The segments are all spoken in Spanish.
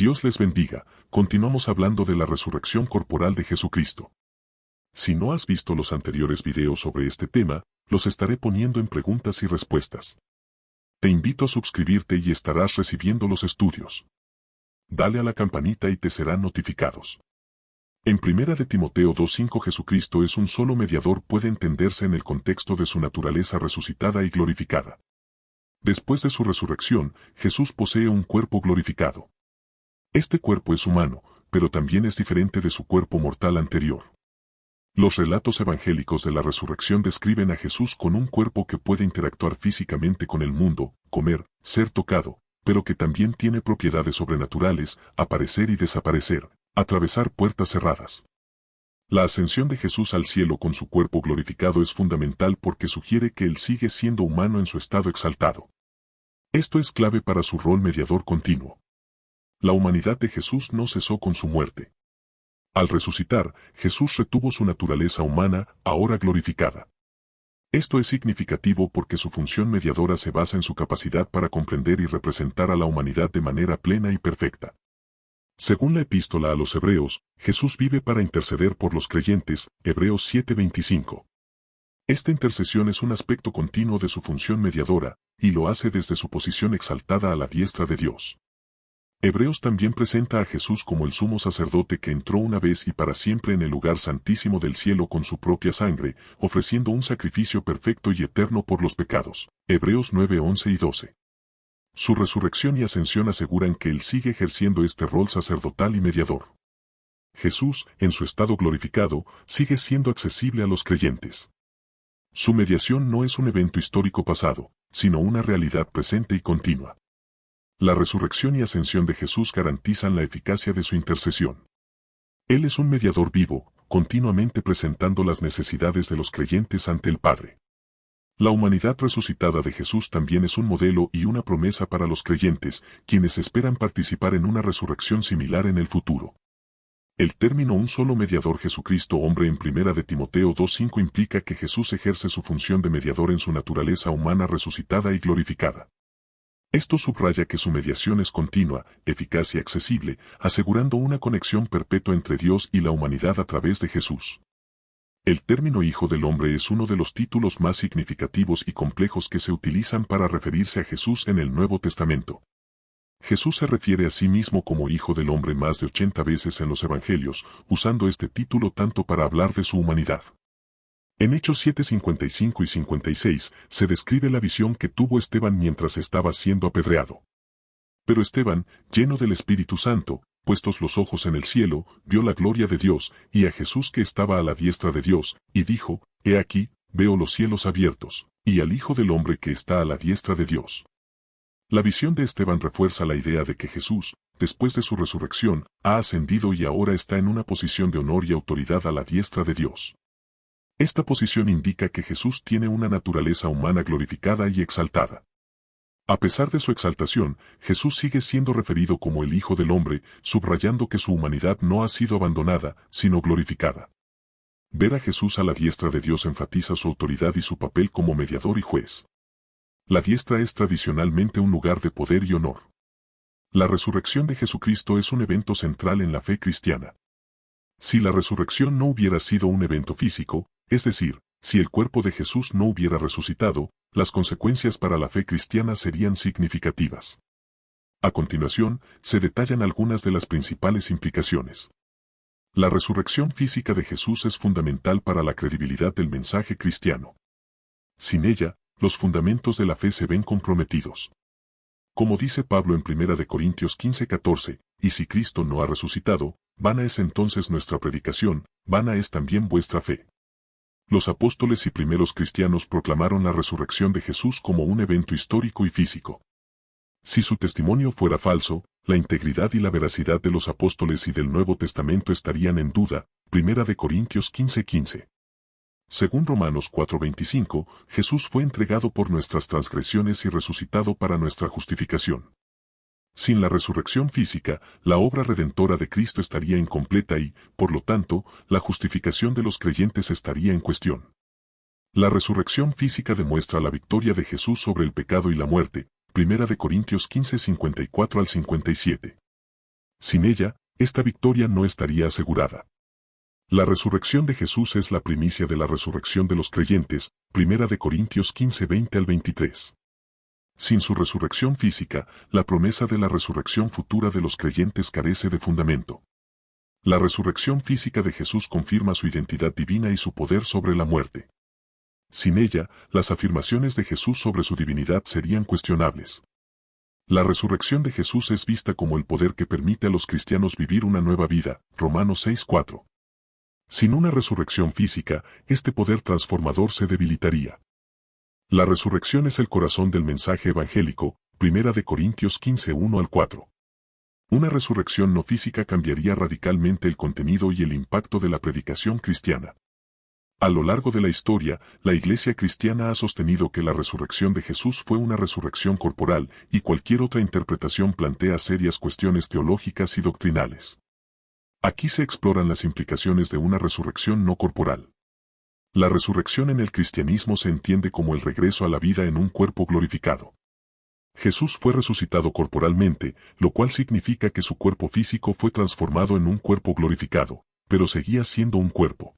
Dios les bendiga. Continuamos hablando de la resurrección corporal de Jesucristo. Si no has visto los anteriores videos sobre este tema, los estaré poniendo en preguntas y respuestas. Te invito a suscribirte y estarás recibiendo los estudios. Dale a la campanita y te serán notificados. En 1 de Timoteo 2:5 Jesucristo es un solo mediador puede entenderse en el contexto de su naturaleza resucitada y glorificada. Después de su resurrección, Jesús posee un cuerpo glorificado. Este cuerpo es humano, pero también es diferente de su cuerpo mortal anterior. Los relatos evangélicos de la resurrección describen a Jesús con un cuerpo que puede interactuar físicamente con el mundo, comer, ser tocado, pero que también tiene propiedades sobrenaturales, aparecer y desaparecer, atravesar puertas cerradas. La ascensión de Jesús al cielo con su cuerpo glorificado es fundamental porque sugiere que Él sigue siendo humano en su estado exaltado. Esto es clave para su rol mediador continuo. La humanidad de Jesús no cesó con su muerte. Al resucitar, Jesús retuvo su naturaleza humana, ahora glorificada. Esto es significativo porque su función mediadora se basa en su capacidad para comprender y representar a la humanidad de manera plena y perfecta. Según la epístola a los Hebreos, Jesús vive para interceder por los creyentes, Hebreos 7:25. Esta intercesión es un aspecto continuo de su función mediadora, y lo hace desde su posición exaltada a la diestra de Dios. Hebreos también presenta a Jesús como el sumo sacerdote que entró una vez y para siempre en el lugar santísimo del cielo con su propia sangre, ofreciendo un sacrificio perfecto y eterno por los pecados. Hebreos 9:11 y 12. Su resurrección y ascensión aseguran que Él sigue ejerciendo este rol sacerdotal y mediador. Jesús, en su estado glorificado, sigue siendo accesible a los creyentes. Su mediación no es un evento histórico pasado, sino una realidad presente y continua. La resurrección y ascensión de Jesús garantizan la eficacia de su intercesión. Él es un mediador vivo, continuamente presentando las necesidades de los creyentes ante el Padre. La humanidad resucitada de Jesús también es un modelo y una promesa para los creyentes, quienes esperan participar en una resurrección similar en el futuro. El término un solo mediador Jesucristo hombre en 1 de Timoteo 2:5 implica que Jesús ejerce su función de mediador en su naturaleza humana resucitada y glorificada. Esto subraya que su mediación es continua, eficaz y accesible, asegurando una conexión perpetua entre Dios y la humanidad a través de Jesús. El término Hijo del Hombre es uno de los títulos más significativos y complejos que se utilizan para referirse a Jesús en el Nuevo Testamento. Jesús se refiere a sí mismo como Hijo del Hombre más de 80 veces en los Evangelios, usando este título tanto para hablar de su humanidad. En Hechos 7:55 y 56 se describe la visión que tuvo Esteban mientras estaba siendo apedreado. Pero Esteban, lleno del Espíritu Santo, puestos los ojos en el cielo, vio la gloria de Dios y a Jesús que estaba a la diestra de Dios, y dijo, He aquí, veo los cielos abiertos, y al Hijo del Hombre que está a la diestra de Dios. La visión de Esteban refuerza la idea de que Jesús, después de su resurrección, ha ascendido y ahora está en una posición de honor y autoridad a la diestra de Dios. Esta posición indica que Jesús tiene una naturaleza humana glorificada y exaltada. A pesar de su exaltación, Jesús sigue siendo referido como el Hijo del Hombre, subrayando que su humanidad no ha sido abandonada, sino glorificada. Ver a Jesús a la diestra de Dios enfatiza su autoridad y su papel como mediador y juez. La diestra es tradicionalmente un lugar de poder y honor. La resurrección de Jesucristo es un evento central en la fe cristiana. Si la resurrección no hubiera sido un evento físico, es decir, si el cuerpo de Jesús no hubiera resucitado, las consecuencias para la fe cristiana serían significativas. A continuación, se detallan algunas de las principales implicaciones. La resurrección física de Jesús es fundamental para la credibilidad del mensaje cristiano. Sin ella, los fundamentos de la fe se ven comprometidos. Como dice Pablo en 1 de Corintios 15:14, y si Cristo no ha resucitado, vana es entonces nuestra predicación, vana es también vuestra fe. Los apóstoles y primeros cristianos proclamaron la resurrección de Jesús como un evento histórico y físico. Si su testimonio fuera falso, la integridad y la veracidad de los apóstoles y del Nuevo Testamento estarían en duda. 1 de Corintios 15:15. Según Romanos 4:25, Jesús fue entregado por nuestras transgresiones y resucitado para nuestra justificación. Sin la resurrección física, la obra redentora de Cristo estaría incompleta y, por lo tanto, la justificación de los creyentes estaría en cuestión. La resurrección física demuestra la victoria de Jesús sobre el pecado y la muerte, 1 de Corintios 15:54 al 57. Sin ella, esta victoria no estaría asegurada. La resurrección de Jesús es la primicia de la resurrección de los creyentes, 1 Corintios 15, 20 al 23. Sin su resurrección física, la promesa de la resurrección futura de los creyentes carece de fundamento. La resurrección física de Jesús confirma su identidad divina y su poder sobre la muerte. Sin ella, las afirmaciones de Jesús sobre su divinidad serían cuestionables. La resurrección de Jesús es vista como el poder que permite a los cristianos vivir una nueva vida, Romanos 6:4. Sin una resurrección física, este poder transformador se debilitaría. La resurrección es el corazón del mensaje evangélico, 1 Corintios 15, 1 al 4. Una resurrección no física cambiaría radicalmente el contenido y el impacto de la predicación cristiana. A lo largo de la historia, la Iglesia cristiana ha sostenido que la resurrección de Jesús fue una resurrección corporal, y cualquier otra interpretación plantea serias cuestiones teológicas y doctrinales. Aquí se exploran las implicaciones de una resurrección no corporal. La resurrección en el cristianismo se entiende como el regreso a la vida en un cuerpo glorificado. Jesús fue resucitado corporalmente, lo cual significa que su cuerpo físico fue transformado en un cuerpo glorificado, pero seguía siendo un cuerpo.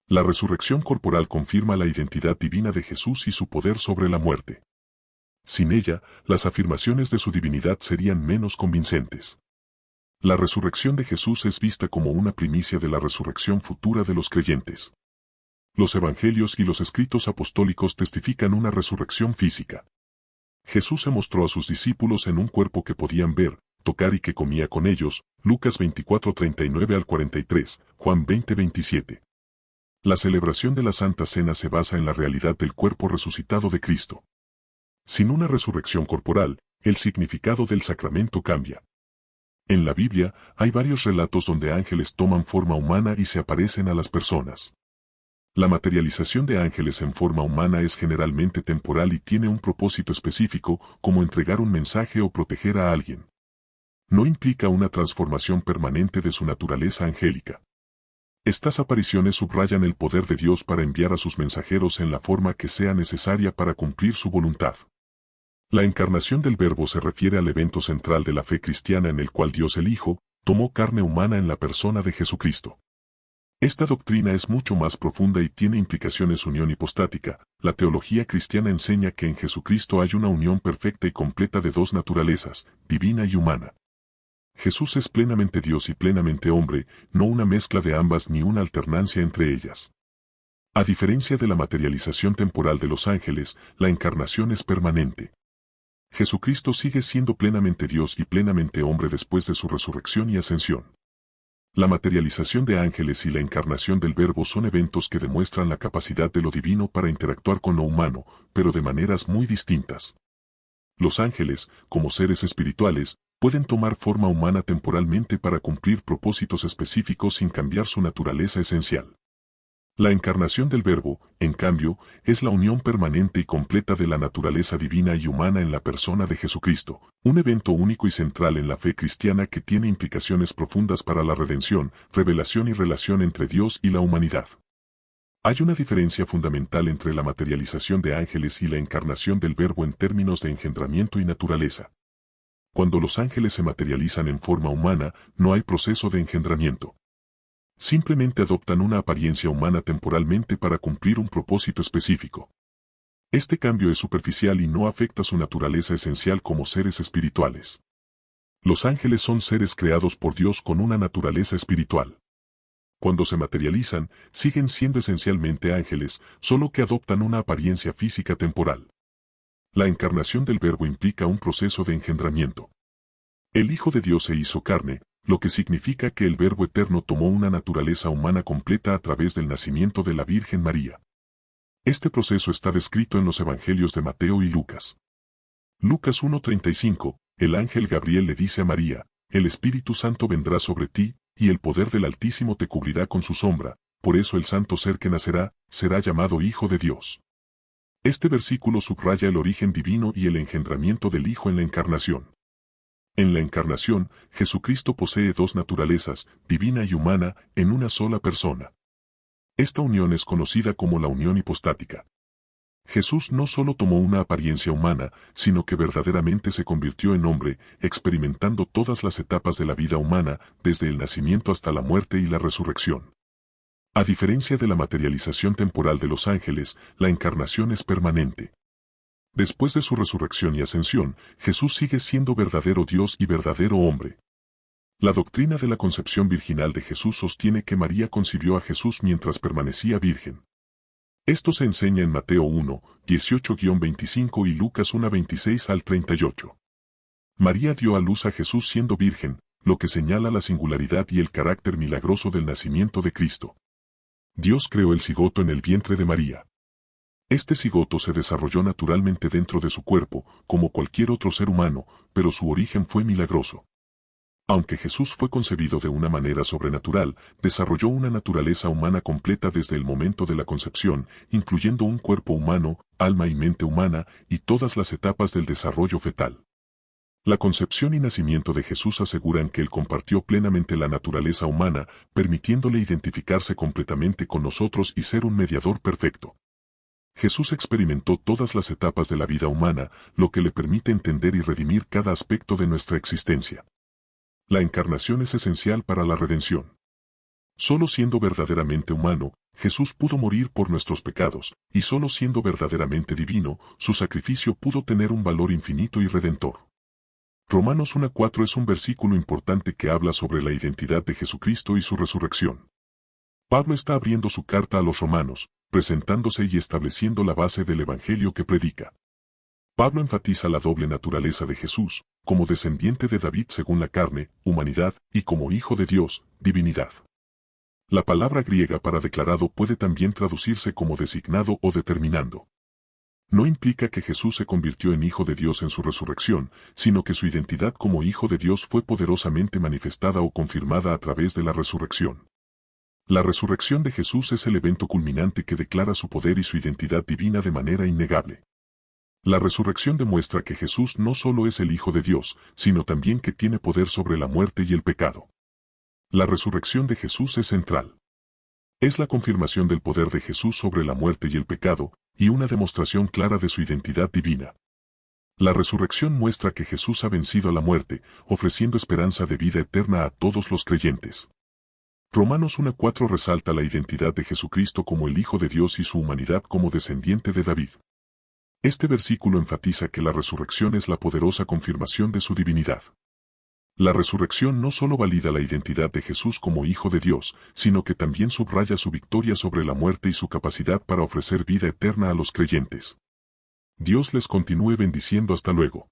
La resurrección corporal confirma la identidad divina de Jesús y su poder sobre la muerte. Sin ella, las afirmaciones de su divinidad serían menos convincentes. La resurrección de Jesús es vista como una primicia de la resurrección futura de los creyentes. Los evangelios y los escritos apostólicos testifican una resurrección física. Jesús se mostró a sus discípulos en un cuerpo que podían ver, tocar y que comía con ellos, Lucas 24:39 al 43, Juan 20:27. La celebración de la Santa Cena se basa en la realidad del cuerpo resucitado de Cristo. Sin una resurrección corporal, el significado del sacramento cambia. En la Biblia, hay varios relatos donde ángeles toman forma humana y se aparecen a las personas. La materialización de ángeles en forma humana es generalmente temporal y tiene un propósito específico, como entregar un mensaje o proteger a alguien. No implica una transformación permanente de su naturaleza angélica. Estas apariciones subrayan el poder de Dios para enviar a sus mensajeros en la forma que sea necesaria para cumplir su voluntad. La encarnación del Verbo se refiere al evento central de la fe cristiana en el cual Dios el Hijo tomó carne humana en la persona de Jesucristo. Esta doctrina es mucho más profunda y tiene implicaciones unión hipostática. La teología cristiana enseña que en Jesucristo hay una unión perfecta y completa de dos naturalezas, divina y humana. Jesús es plenamente Dios y plenamente hombre, no una mezcla de ambas ni una alternancia entre ellas. A diferencia de la materialización temporal de los ángeles, la encarnación es permanente. Jesucristo sigue siendo plenamente Dios y plenamente hombre después de su resurrección y ascensión. La materialización de ángeles y la encarnación del Verbo son eventos que demuestran la capacidad de lo divino para interactuar con lo humano, pero de maneras muy distintas. Los ángeles, como seres espirituales, pueden tomar forma humana temporalmente para cumplir propósitos específicos sin cambiar su naturaleza esencial. La encarnación del Verbo, en cambio, es la unión permanente y completa de la naturaleza divina y humana en la persona de Jesucristo, un evento único y central en la fe cristiana que tiene implicaciones profundas para la redención, revelación y relación entre Dios y la humanidad. Hay una diferencia fundamental entre la materialización de ángeles y la encarnación del Verbo en términos de engendramiento y naturaleza. Cuando los ángeles se materializan en forma humana, no hay proceso de engendramiento. Simplemente adoptan una apariencia humana temporalmente para cumplir un propósito específico. Este cambio es superficial y no afecta su naturaleza esencial como seres espirituales. Los ángeles son seres creados por Dios con una naturaleza espiritual. Cuando se materializan, siguen siendo esencialmente ángeles, solo que adoptan una apariencia física temporal. La encarnación del Verbo implica un proceso de engendramiento. El Hijo de Dios se hizo carne, lo que significa que el Verbo eterno tomó una naturaleza humana completa a través del nacimiento de la Virgen María. Este proceso está descrito en los Evangelios de Mateo y Lucas. Lucas 1:35, el ángel Gabriel le dice a María, el Espíritu Santo vendrá sobre ti, y el poder del Altísimo te cubrirá con su sombra, por eso el santo ser que nacerá, será llamado Hijo de Dios. Este versículo subraya el origen divino y el engendramiento del Hijo en la encarnación. En la encarnación, Jesucristo posee dos naturalezas, divina y humana, en una sola persona. Esta unión es conocida como la unión hipostática. Jesús no solo tomó una apariencia humana, sino que verdaderamente se convirtió en hombre, experimentando todas las etapas de la vida humana, desde el nacimiento hasta la muerte y la resurrección. A diferencia de la materialización temporal de los ángeles, la encarnación es permanente. Después de su resurrección y ascensión, Jesús sigue siendo verdadero Dios y verdadero hombre. La doctrina de la concepción virginal de Jesús sostiene que María concibió a Jesús mientras permanecía virgen. Esto se enseña en Mateo 1, 18-25 y Lucas 1, 26 al 38. María dio a luz a Jesús siendo virgen, lo que señala la singularidad y el carácter milagroso del nacimiento de Cristo. Dios creó el cigoto en el vientre de María. Este cigoto se desarrolló naturalmente dentro de su cuerpo, como cualquier otro ser humano, pero su origen fue milagroso. Aunque Jesús fue concebido de una manera sobrenatural, desarrolló una naturaleza humana completa desde el momento de la concepción, incluyendo un cuerpo humano, alma y mente humana, y todas las etapas del desarrollo fetal. La concepción y nacimiento de Jesús aseguran que Él compartió plenamente la naturaleza humana, permitiéndole identificarse completamente con nosotros y ser un mediador perfecto. Jesús experimentó todas las etapas de la vida humana, lo que le permite entender y redimir cada aspecto de nuestra existencia. La encarnación es esencial para la redención. Solo siendo verdaderamente humano, Jesús pudo morir por nuestros pecados, y solo siendo verdaderamente divino, su sacrificio pudo tener un valor infinito y redentor. Romanos 1:4 es un versículo importante que habla sobre la identidad de Jesucristo y su resurrección. Pablo está abriendo su carta a los romanos, presentándose y estableciendo la base del evangelio que predica. Pablo enfatiza la doble naturaleza de Jesús, como descendiente de David según la carne, humanidad, y como hijo de Dios, divinidad. La palabra griega para declarado puede también traducirse como designado o determinando. No implica que Jesús se convirtió en hijo de Dios en su resurrección, sino que su identidad como hijo de Dios fue poderosamente manifestada o confirmada a través de la resurrección. La resurrección de Jesús es el evento culminante que declara su poder y su identidad divina de manera innegable. La resurrección demuestra que Jesús no solo es el Hijo de Dios, sino también que tiene poder sobre la muerte y el pecado. La resurrección de Jesús es central. Es la confirmación del poder de Jesús sobre la muerte y el pecado, y una demostración clara de su identidad divina. La resurrección muestra que Jesús ha vencido a la muerte, ofreciendo esperanza de vida eterna a todos los creyentes. Romanos 1:4 resalta la identidad de Jesucristo como el Hijo de Dios y su humanidad como descendiente de David. Este versículo enfatiza que la resurrección es la poderosa confirmación de su divinidad. La resurrección no solo valida la identidad de Jesús como Hijo de Dios, sino que también subraya su victoria sobre la muerte y su capacidad para ofrecer vida eterna a los creyentes. Dios les continúe bendiciendo hasta luego.